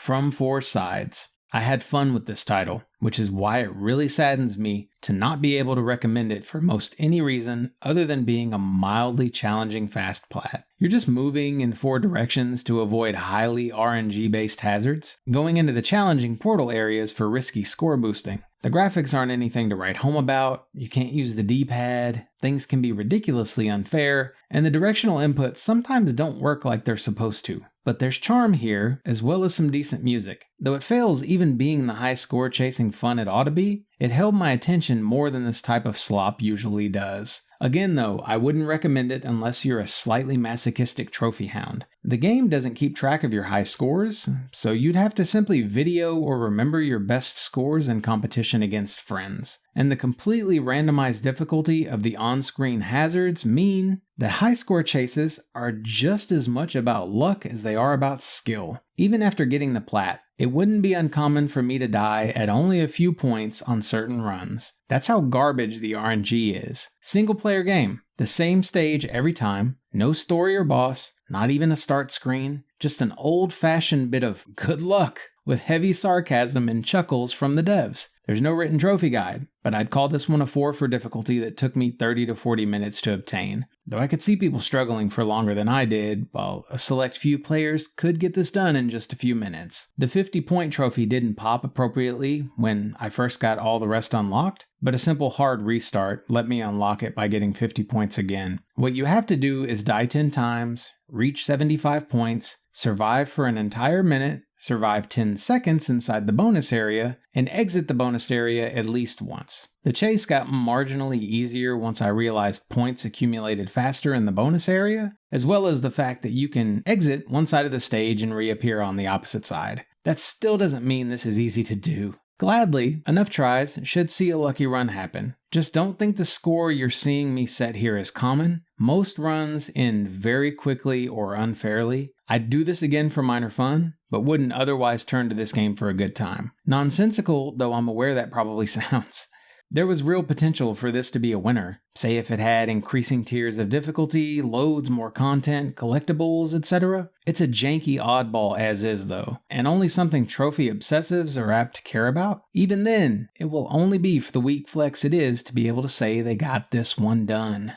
from four sides. I had fun with this title, which is why it really saddens me to not be able to recommend it for most any reason other than being a mildly challenging fast plat. You're just moving in four directions to avoid highly RNG-based hazards, going into the challenging portal areas for risky score boosting. The graphics aren't anything to write home about, you can't use the D-pad, things can be ridiculously unfair, and the directional inputs sometimes don't work like they're supposed to. But there's charm here, as well as some decent music. Though it fails even being the high score chasing fun it ought to be, it held my attention more than this type of slop usually does. Again though, I wouldn't recommend it unless you're a slightly masochistic trophy hound. The game doesn't keep track of your high scores, so you'd have to simply video or remember your best scores in competition against friends. And the completely randomized difficulty of the on-screen hazards mean that high score chases are just as much about luck as they are about skill. Even after getting the plat, it wouldn't be uncommon for me to die at only a few points on certain runs. That's how garbage the RNG is. Single player game, the same stage every time, no story or boss, not even a start screen, just an old-fashioned bit of good luck with heavy sarcasm and chuckles from the devs. There's no written trophy guide, but I'd call this one a 4 for difficulty that took me 30 to 40 minutes to obtain. Though I could see people struggling for longer than I did, while a select few players could get this done in just a few minutes. The 50-point trophy didn't pop appropriately when I first got all the rest unlocked, but a simple hard restart let me unlock it by getting 50 points again. What you have to do is die 10 times, reach 75 points, survive for an entire minute, survive 10 seconds inside the bonus area, and exit the bonus area at least once. The chase got marginally easier once I realized points accumulated faster in the bonus area, as well as the fact that you can exit one side of the stage and reappear on the opposite side. That still doesn't mean this is easy to do. Gladly, enough tries should see a lucky run happen. Just don't think the score you're seeing me set here is common. Most runs end very quickly or unfairly. I'd do this again for minor fun, but wouldn't otherwise turn to this game for a good time. Nonsensical, though I'm aware that probably sounds. There was real potential for this to be a winner, say if it had increasing tiers of difficulty, loads more content, collectibles, etc. It's a janky oddball as is though, and only something trophy obsessives are apt to care about. Even then, it will only be for the weak flex it is to be able to say they got this one done.